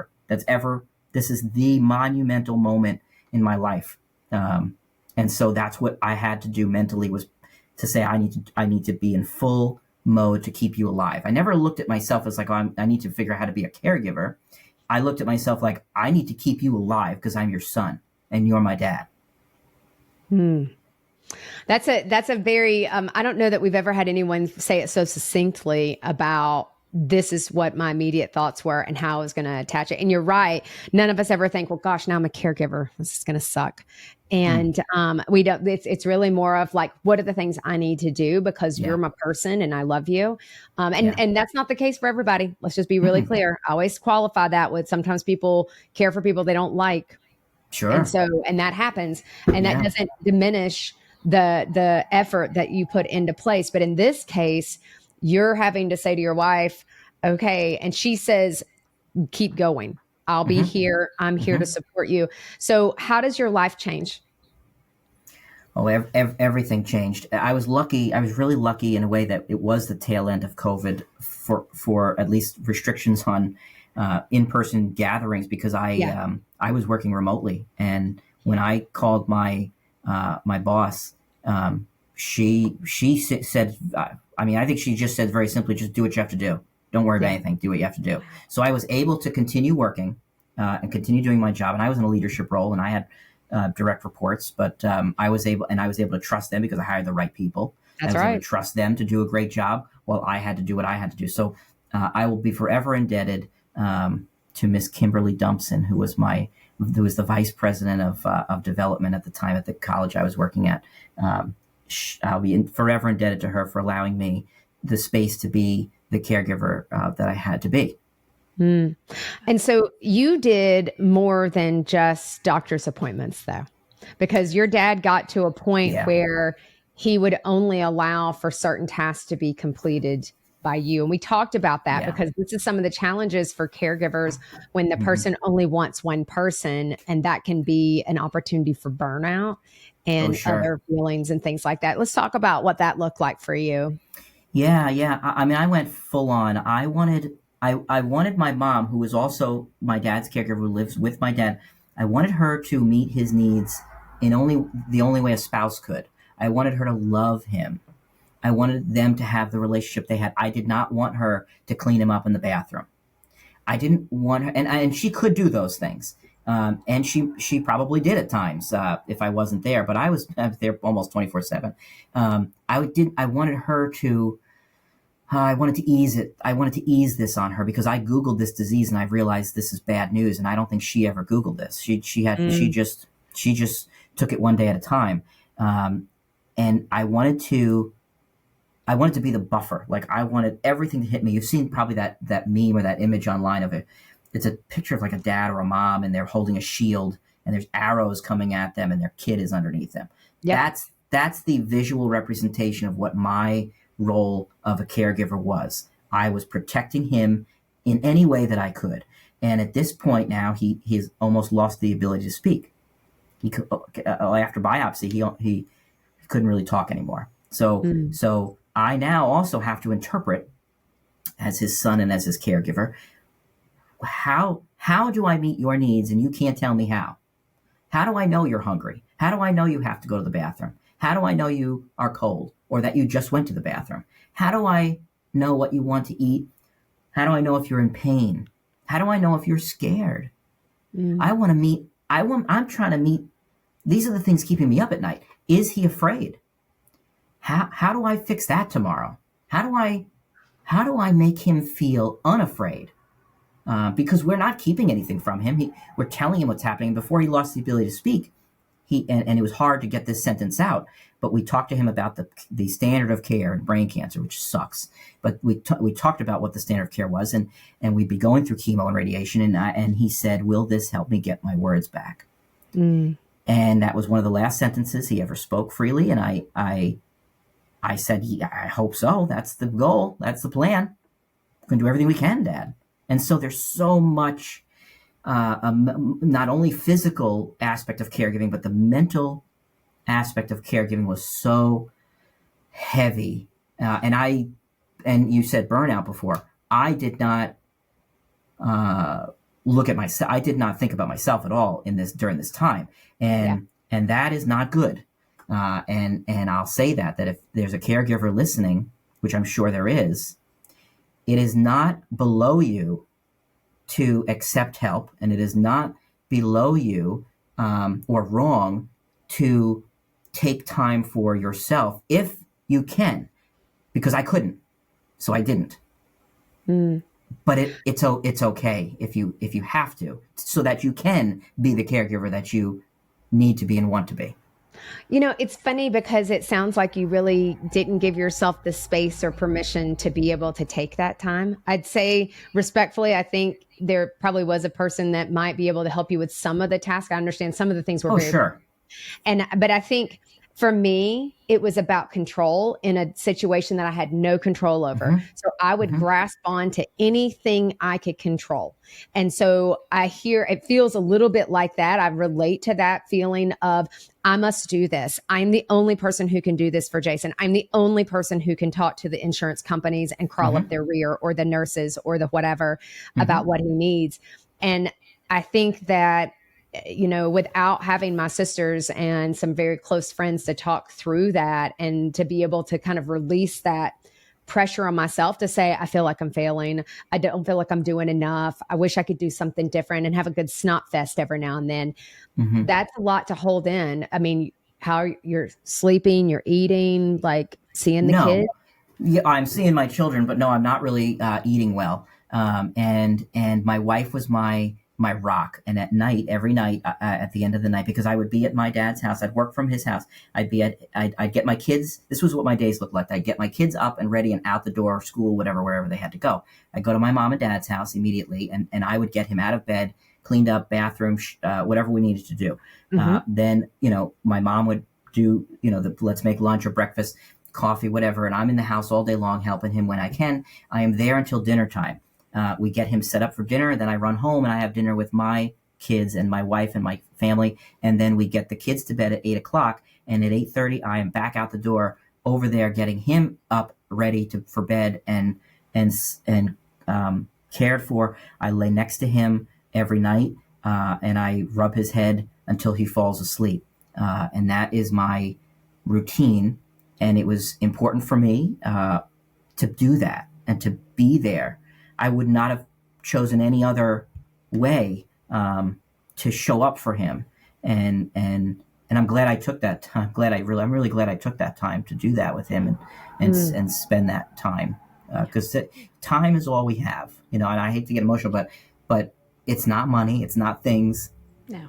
this is the monumental moment in my life. And so that's what I had to do mentally, was to say, I need to be in full mode to keep you alive. I never looked at myself as like, I need to figure out how to be a caregiver. I looked at myself like, I need to keep you alive because I'm your son and you're my dad. That's a very, I don't know that we've ever had anyone say it so succinctly about this is what my immediate thoughts were and how I was going to attach it. And you're right. None of us ever think, well, gosh, now I'm a caregiver. This is going to suck. And we don't, it's really more of like, what are the things I need to do because you're my person and I love you. And that's not the case for everybody. Let's just be really clear. I always qualify that with sometimes people care for people they don't like. Sure. And that happens. And that doesn't diminish the effort that you put into place. But in this case, you're having to say to your wife, okay. And she says, keep going. I'll be here. I'm here to support you. So how does your life change? Oh, everything changed. I was lucky. I was really lucky in a way that it was the tail end of COVID for at least restrictions on in-person gatherings, because I was working remotely. And when I called my boss, she said, I think she just said very simply, just do what you have to do. Don't worry about anything. Do what you have to do. So I was able to continue working and continue doing my job. And I was in a leadership role and I had direct reports, but I was able to trust them because I hired the right people. I That's was able to right. trust them to do a great job while I had to do what I had to do. So I will be forever indebted to Miss Kimberly Dumpson, who was the vice president of development at the time at the college I was working at. I'll be forever indebted to her for allowing me the space to be the caregiver that I had to be. Mm. And so you did more than just doctor's appointments, though, because your dad got to a point Yeah. where he would only allow for certain tasks to be completed by you. And we talked about that Yeah. because this is some of the challenges for caregivers when the Mhm. person only wants one person, and that can be an opportunity for burnout Oh, and sure. other feelings and things like that. Let's talk about what that looked like for you. Yeah, yeah. I mean, I went full on. I wanted my mom, who is also my dad's caregiver, who lives with my dad. I wanted her to meet his needs in the only way a spouse could. I wanted her to love him. I wanted them to have the relationship they had. I did not want her to clean him up in the bathroom. I didn't want her, and she could do those things, and she probably did at times if I wasn't there. But I was there almost 24/7. I wanted her to. I wanted to ease it. I wanted to ease this on her because I Googled this disease and I realized this is bad news. And I don't think she ever Googled this. She just took it one day at a time. And I wanted to be the buffer. Like I wanted everything to hit me. You've seen probably that meme or that image online of it. It's a picture of like a dad or a mom and they're holding a shield and there's arrows coming at them and their kid is underneath them. Yep. That's the visual representation of what my role of a caregiver was. I was protecting him in any way that I could. And at this point now, he's almost lost the ability to speak. He could, after biopsy, he couldn't really talk anymore. So I now also have to interpret, as his son and as his caregiver, how do I meet your needs and you can't tell me how? How do I know you're hungry? How do I know you have to go to the bathroom? How do I know you are cold or that you just went to the bathroom? How do I know what you want to eat? How do I know if you're in pain? How do I know if you're scared? I'm trying to meet, these are the things keeping me up at night. Is he afraid? How do I fix that tomorrow? How do I make him feel unafraid? Because we're not keeping anything from him. We're telling him what's happening. Before he lost the ability to speak, and it was hard to get this sentence out, but we talked to him about the standard of care in brain cancer, which sucks. But we talked about what the standard of care was, and we'd be going through chemo and radiation, and he said, "Will this help me get my words back?" And that was one of the last sentences he ever spoke freely. And I said, "Yeah, I hope so. That's the goal. That's the plan. We're going to do everything we can, Dad." And so there's so much, not only physical aspect of caregiving, but the mental aspect of caregiving was so heavy. And you said burnout before. I did not look at myself. I did not think about myself at all during this time. And that is not good. And I'll say that if there's a caregiver listening, which I'm sure there is, it is not below you to accept help, and it is not below you or wrong to take time for yourself if you can, because I couldn't, so I didn't. But it's okay if you have to, so that you can be the caregiver that you need to be and want to be. You know, it's funny because it sounds like you really didn't give yourself the space or permission to be able to take that time. I'd say respectfully, I think there probably was a person that might be able to help you with some of the tasks. I understand some of the things were very, sure. But I think for me, it was about control in a situation that I had no control over. So I would grasp on to anything I could control. And so it feels a little bit like that. I relate to that feeling of, I must do this. I'm the only person who can do this for Jason. I'm the only person who can talk to the insurance companies and crawl up their rear, or the nurses or the whatever about what he needs. And I think that, you know, without having my sisters and some very close friends to talk through that and to be able to kind of release that pressure on myself to say, I feel like I'm failing. I don't feel like I'm doing enough. I wish I could do something different, and have a good snot fest every now and then. That's a lot to hold in. I mean, how you're sleeping, you're eating, like seeing the No. kids? Yeah, I'm seeing my children, but no, I'm not really eating well. And my wife was my rock. And at night, every night, at the end of the night, because I would be at my dad's house, I'd work from his house. I'd get my kids. This was what my days looked like. I'd get my kids up and ready and out the door, school, whatever, wherever they had to go. I'd go to my mom and dad's house immediately, and I would get him out of bed, cleaned up, bathroom, whatever we needed to do. Then, my mom would do, let's make lunch or breakfast, coffee, whatever, and I'm in the house all day long helping him when I can. I am there until dinner time. We get him set up for dinner, then I run home and I have dinner with my kids and my wife and my family, and then we get the kids to bed at 8:00, and at 8:30 I am back out the door over there getting him up ready for bed and cared for. I lay next to him every night, and I rub his head until he falls asleep, and that is my routine. And it was important for me to do that and to be there. I would not have chosen any other way to show up for him. And I'm glad I took that time. I'm really glad I took that time to do that with him and spend that time, because time is all we have. And I hate to get emotional, but it's not money, it's not things. No,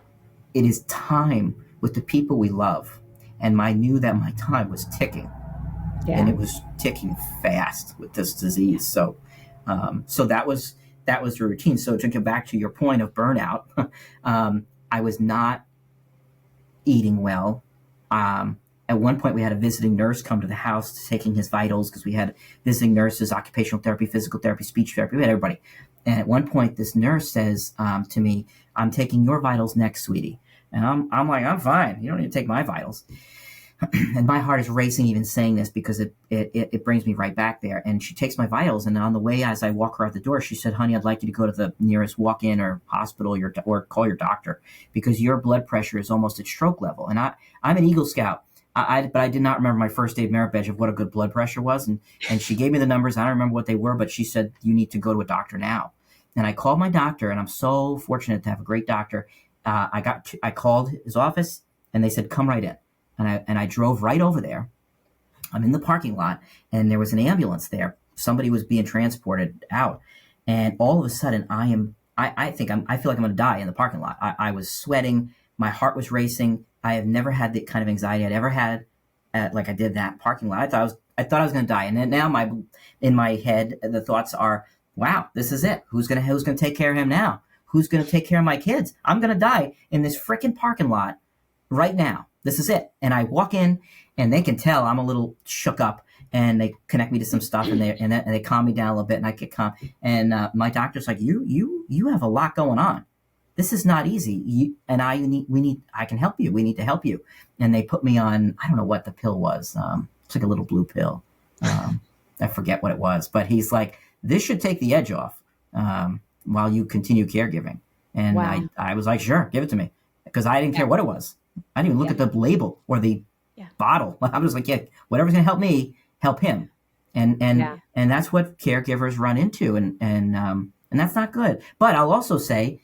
it is time with the people we love. And I knew that my time was ticking, and it was ticking fast with this disease. So that was the routine. So to get back to your point of burnout, I was not eating well. At one point, we had a visiting nurse come to the house taking his vitals, because we had visiting nurses, occupational therapy, physical therapy, speech therapy. We had everybody. And at one point, this nurse says to me, "I'm taking your vitals next, sweetie." And I'm like, "I'm fine. You don't need to take my vitals." And my heart is racing even saying this, because it brings me right back there. And she takes my vitals, and on the way, as I walk her out the door, she said, "Honey, I'd like you to go to the nearest walk-in or hospital or call your doctor, because your blood pressure is almost at stroke level." And I'm an Eagle Scout, but I did not remember my first day of merit badge of what a good blood pressure was. And she gave me the numbers. I don't remember what they were, but she said, "You need to go to a doctor now." And I called my doctor, and I'm so fortunate to have a great doctor. I called his office, and they said, "Come right in." And I drove right over there. I'm in the parking lot, and there was an ambulance there. Somebody was being transported out, and all of a sudden, I feel like I'm going to die in the parking lot. I was sweating, my heart was racing. I have never had the kind of anxiety I'd ever had, like I did that parking lot. I thought I was going to die, and then now in my head, the thoughts are, "Wow, this is it. Who's going to take care of him now? Who's going to take care of my kids? I'm going to die in this freaking parking lot right now. This is it." And I walk in, and they can tell I'm a little shook up, and they connect me to some stuff, and they calm me down a little bit, and I get calm. And my doctor's like, you have a lot going on. This is not easy. I can help you. We need to help you. And they put me on, I don't know what the pill was. It's like a little blue pill. I forget what it was, but he's like, "This should take the edge off while you continue caregiving." And wow. I was like, "Sure, give it to me," because I didn't care what it was. I didn't even look at the label or the bottle. I was like, "Yeah, whatever's going to help me, help him." And that's what caregivers run into. And that's not good. But I'll also say,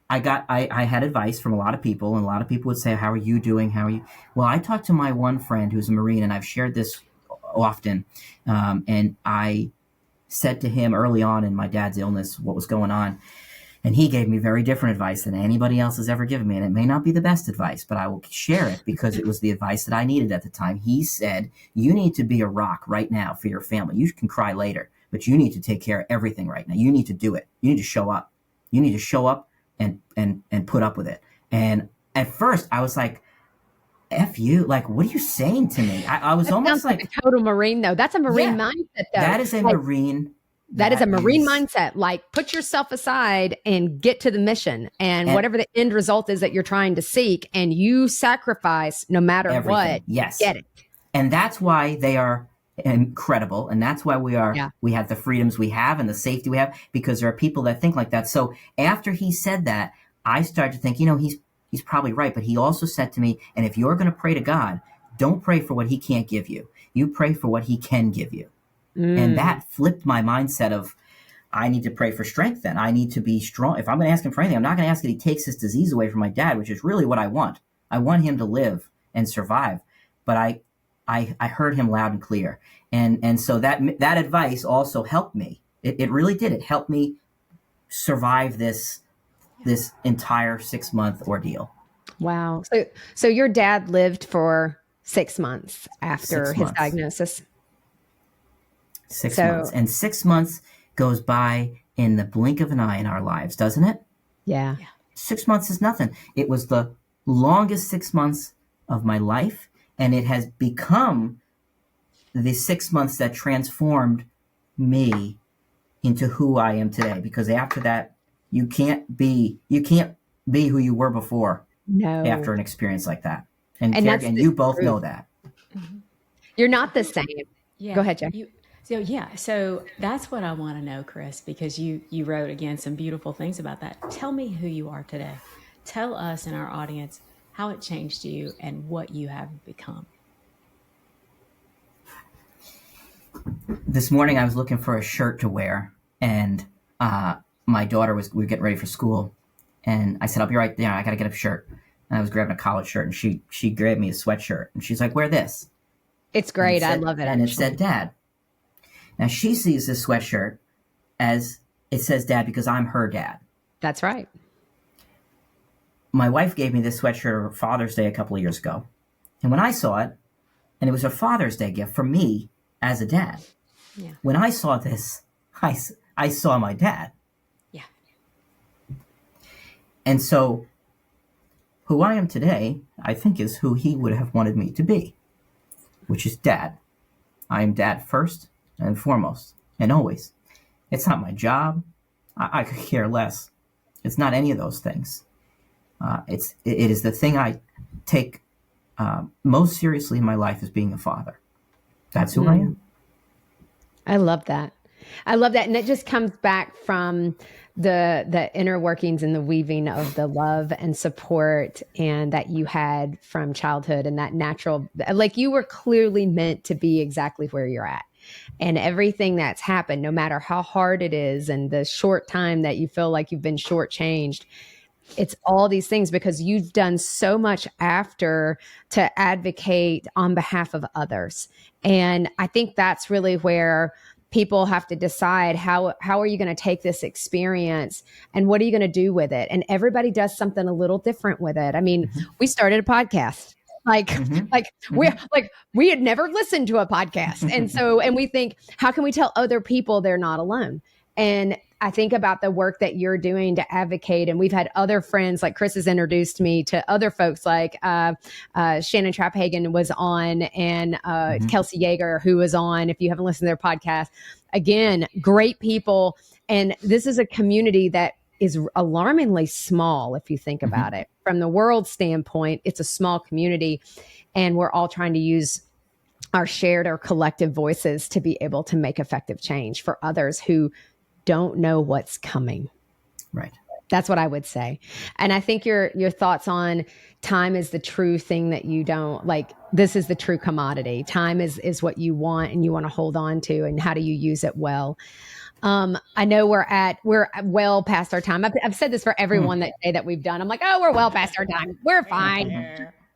I had advice from a lot of people, and a lot of people would say, "How are you doing? How are you?" Well, I talked to my one friend who's a Marine, and I've shared this often. And I said to him early on in my dad's illness what was going on. And he gave me very different advice than anybody else has ever given me. And it may not be the best advice, but I will share it because it was the advice that I needed at the time. He said, "You need to be a rock right now for your family. You can cry later, but you need to take care of everything right now. You need to do it. You need to show up. You need to show up and put up with it." And at first I was like, "F you, like, what are you saying to me?" I was almost like a total Marine, though. That's a Marine mindset, though. That is a Marine. That is a Marine mindset. Like, put yourself aside and get to the mission, and whatever the end result is that you're trying to seek, and you sacrifice no matter everything. What. Yes. Get it. And that's why they are incredible. And that's why we have the freedoms we have and the safety we have, because there are people that think like that. So after he said that, I started to think, he's probably right. But he also said to me, "And if you're going to pray to God, don't pray for what he can't give you. You pray for what he can give you." And that flipped my mindset of, I need to pray for strength then. I need to be strong. If I'm going to ask him for anything, I'm not going to ask that he takes this disease away from my dad, which is really what I want. I want him to live and survive. But I heard him loud and clear. And so that advice also helped me. It really did. It helped me survive this entire 6-month ordeal. Wow. So your dad lived for 6 months after his diagnosis. 6 months. And 6 months goes by in the blink of an eye in our lives, doesn't it? Yeah. 6 months is nothing. It was the longest 6 months of my life, and it has become the 6 months that transformed me into who I am today. Because after that, you can't be who you were before. No. After an experience like that. And you both know that. You're not the same. Yeah. Go ahead, Jack. So that's what I want to know, Chris, because you wrote, again, some beautiful things about that. Tell me who you are today. Tell us and our audience how it changed you and what you have become. This morning I was looking for a shirt to wear, and my daughter we were getting ready for school, and I said, I'll be right there. I got to get a shirt. And I was grabbing a college shirt, and she grabbed me a sweatshirt, and she's like, wear this. It's great. I love it. And it said Dad. Now she sees this sweatshirt as it says Dad because I'm her dad. That's right. My wife gave me this sweatshirt for Father's Day a couple of years ago. And when I saw it, and it was a Father's Day gift for me as a dad. Yeah. When I saw this, I saw my dad. Yeah. And so who I am today, I think, is who he would have wanted me to be, which is Dad. I am Dad first and foremost, and always. It's not my job. I could care less. It's not any of those things. It is the thing I take most seriously in my life, as being a father. That's who I am. I love that. And it just comes back from the inner workings and the weaving of the love and support and that you had from childhood, and that natural, like, you were clearly meant to be exactly where you're at. And everything that's happened, no matter how hard it is and the short time that you feel like you've been shortchanged, it's all these things because you've done so much after to advocate on behalf of others. And I think that's really where people have to decide how are you going to take this experience and what are you going to do with it? And everybody does something a little different with it. I mean, we started a podcast. We had never listened to a podcast. And we think, how can we tell other people they're not alone? And I think about the work that you're doing to advocate. And we've had other friends, like Chris has introduced me to other folks, like Shannon Trapphagen was on, and Kelsey Yeager, who was on. If you haven't listened to their podcast, again, great people. And this is a community that is alarmingly small, if you think about it. From the world standpoint, it's a small community, and we're all trying to use our shared or collective voices to be able to make effective change for others who don't know what's coming. Right. That's what I would say. And I think your thoughts on time is the true thing that you don't like. This is the true commodity. Time is what you want and you want to hold on to, and how do you use it well? I know we're well past our time. I've said this for everyone that day that we've done. I'm like, oh, we're well past our time. We're fine.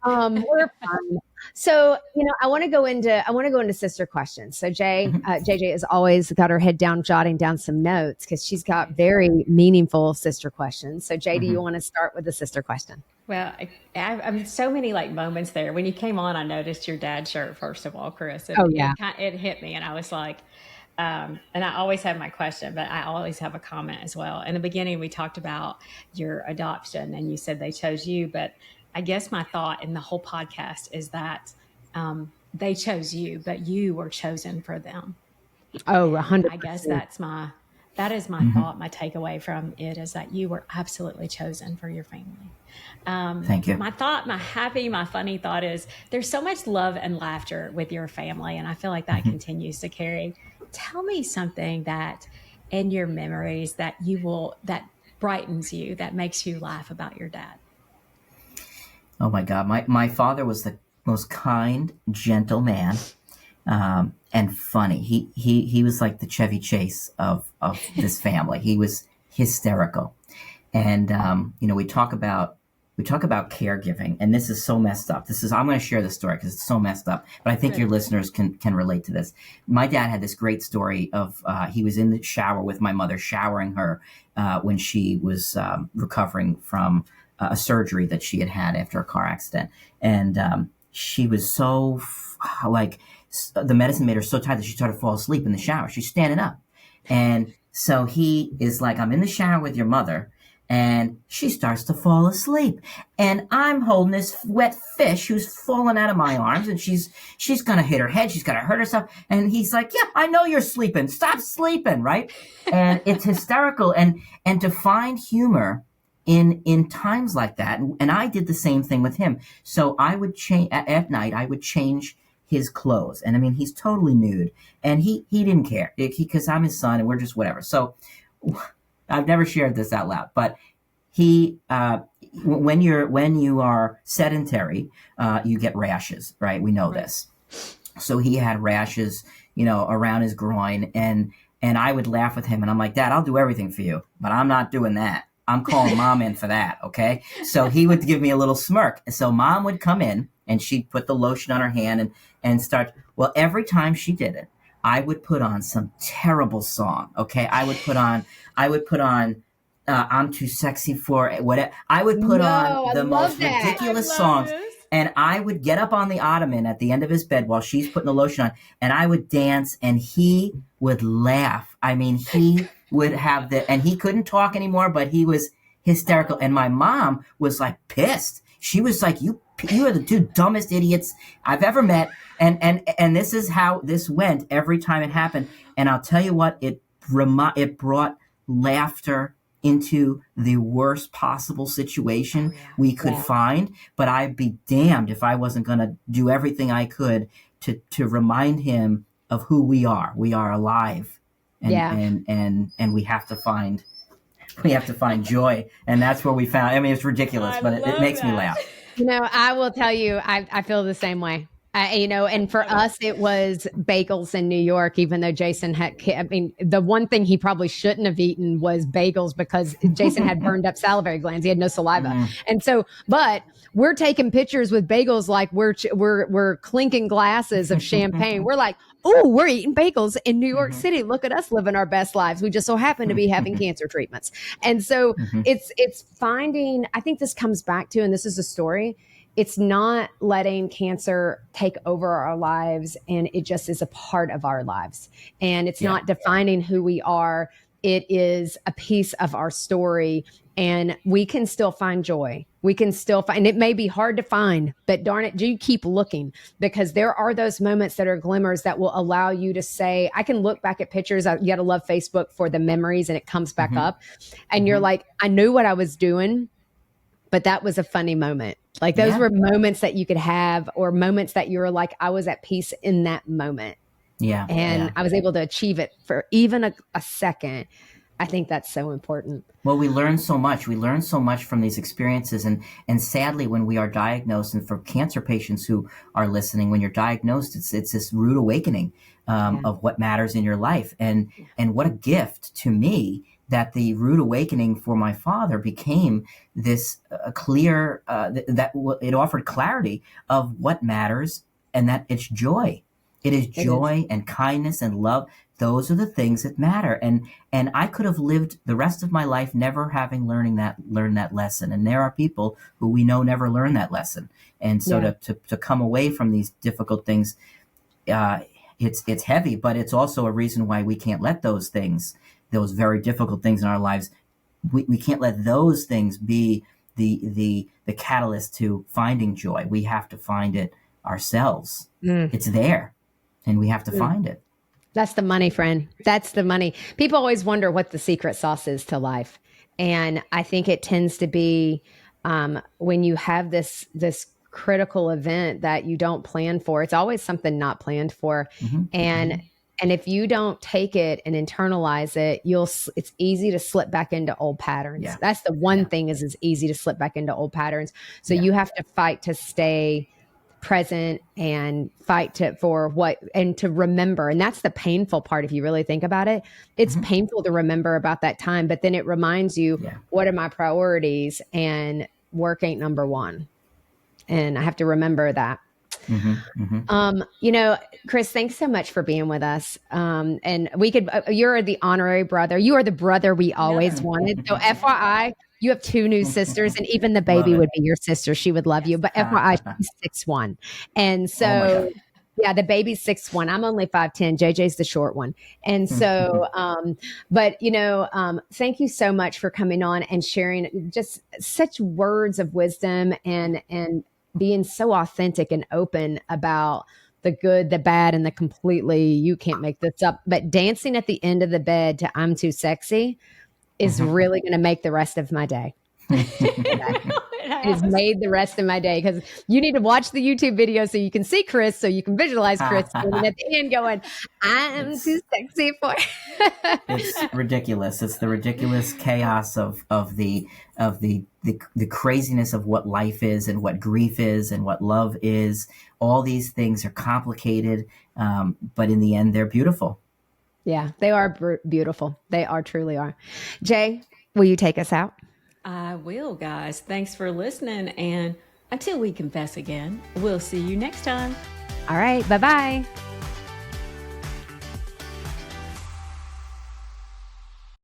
We're fine. So, I want to go into sister questions. So JJ has always got her head down, jotting down some notes because she's got very meaningful sister questions. So Jay, do you want to start with the sister question? Well, I mean, so many moments there. When you came on, I noticed your dad's shirt, first of all, Chris. It hit me, and I was like, and I always have my question, but I always have a comment as well. In the beginning, we talked about your adoption, and you said they chose you, but I guess my thought in the whole podcast is that they chose you, but you were chosen for them. Oh, 100%. I guess that is my thought. My takeaway from it is that you were absolutely chosen for your family. Thank you. My funny thought is there's so much love and laughter with your family, and I feel like that continues to carry. Tell me something that in your memories that brightens you, that makes you laugh about your dad. Oh my God. My father was the most kind, gentle man, and funny. He was like the Chevy Chase of this family. He was hysterical. And, we talk about, we talk about caregiving, and this is so messed up. I'm going to share this story because it's so messed up, but I think your listeners can relate to this. My dad had this great story of he was in the shower with my mother, showering her when she was recovering from a surgery that she had after a car accident, and she was so the medicine made her so tired that she started to fall asleep in the shower. She's standing up, and so he is like, "I'm in the shower with your mother." And she starts to fall asleep. And I'm holding this wet fish who's falling out of my arms. And she's going to hit her head. She's going to hurt herself. And he's like, yeah, I know you're sleeping. Stop sleeping, right? And it's hysterical. And to find humor in times like that. And I did the same thing with him. So I would change, at night, I would change his clothes. And I mean, he's totally nude. And he didn't care because I'm his son and we're just whatever. So I've never shared this out loud, but when you are sedentary, you get rashes, right? We know this. So he had rashes, around his groin, and I would laugh with him, and I'm like, Dad, I'll do everything for you, but I'm not doing that. I'm calling Mom in for that, okay? So he would give me a little smirk. And so Mom would come in, and she'd put the lotion on her hand and start. Well, every time she did it, I would put on some terrible song, okay? I would put on I'm Too Sexy for whatever. I would put on the most ridiculous songs. And I would get up on the ottoman at the end of his bed while she's putting the lotion on, and I would dance, and he would laugh. I mean, he would have and he couldn't talk anymore, but he was hysterical. And my mom was like pissed. She was like, you are the two dumbest idiots I've ever met. And this is how this went every time it happened. And I'll tell you what, it brought laughter into the worst possible situation we could find. But I'd be damned if I wasn't going to do everything I could to remind him of who we are. We are alive, and we have to find joy, and that's where we found. I mean, it's ridiculous, but it makes me laugh. I will tell you, I feel the same way. And for us, it was bagels in New York, even though Jason the one thing he probably shouldn't have eaten was bagels because Jason had burned up salivary glands. He had no saliva. And so, but we're taking pictures with bagels like we're clinking glasses of champagne. We're like, oh, we're eating bagels in New York City. Look at us living our best lives. We just so happen to be having cancer treatments. And so it's finding, I think this comes back to, and this is a story, it's not letting cancer take over our lives, and it just is a part of our lives. And it's not defining who we are. It is a piece of our story, and we can still find joy. We can still find, it may be hard to find, but darn it, do keep looking, because there are those moments that are glimmers that will allow you to say, I can look back at pictures. You got to love Facebook for the memories, and it comes back up, and you're like, I knew what I was doing, but that was a funny moment. Like those were moments that you could have, or moments that you were like, I was at peace in that moment. Yeah. And I was able to achieve it for even a second. I think that's so important. Well, we learn so much. We learn so much from these experiences. And sadly, when we are diagnosed, and for cancer patients who are listening, when you're diagnosed, it's this rude awakening of what matters in your life. And what a gift to me that the rude awakening for my father became this clear, that it offered clarity of what matters, and that it's joy. It is joy and kindness and love. Those are the things that matter. And I could have lived the rest of my life never having learned that lesson. And there are people who we know never learn that lesson. And so to come away from these difficult things, it's heavy, but it's also a reason why we can't let those things, those very difficult things in our lives, we can't let those things be the catalyst to finding joy. We have to find it ourselves. It's there, and we have to find it. That's the money, friend. That's the money. People always wonder what the secret sauce is to life. And I think it tends to be when you have this critical event that you don't plan for, it's always something not planned for. And if you don't take it and internalize it, it's easy to slip back into old patterns. That's the one thing is it's easy to slip back into old patterns. So you have to fight to stay present and fight to remember. And that's the painful part. If you really think about it, it's painful to remember about that time, but then it reminds you, what are my priorities? And work ain't number one. And I have to remember that. Mm-hmm. Chris, thanks so much for being with us. And we could, you're the honorary brother. You are the brother we always wanted. So FYI, you have 2 new sisters, and even the baby would be your sister. She would love you. But FYI, she's 6'1". And so, yeah, the baby's 6'1". I'm only 5'10". JJ's the short one. And so, thank you so much for coming on and sharing just such words of wisdom and being so authentic and open about the good, the bad, and the completely, you can't make this up. But dancing at the end of the bed to I'm Too Sexy is really going to make the rest of my day. It has made the rest of my day, because you need to watch the YouTube video so you can see Chris, so you can visualize Chris and at the end going, I'm too sexy for It's ridiculous. It's the ridiculous chaos of the craziness of what life is and what grief is and what love is. All these things are complicated, but in the end, they're beautiful. Yeah, they are beautiful. They truly are. Jay, will you take us out? I will, guys. Thanks for listening. And until we confess again, we'll see you next time. All right. Bye-bye.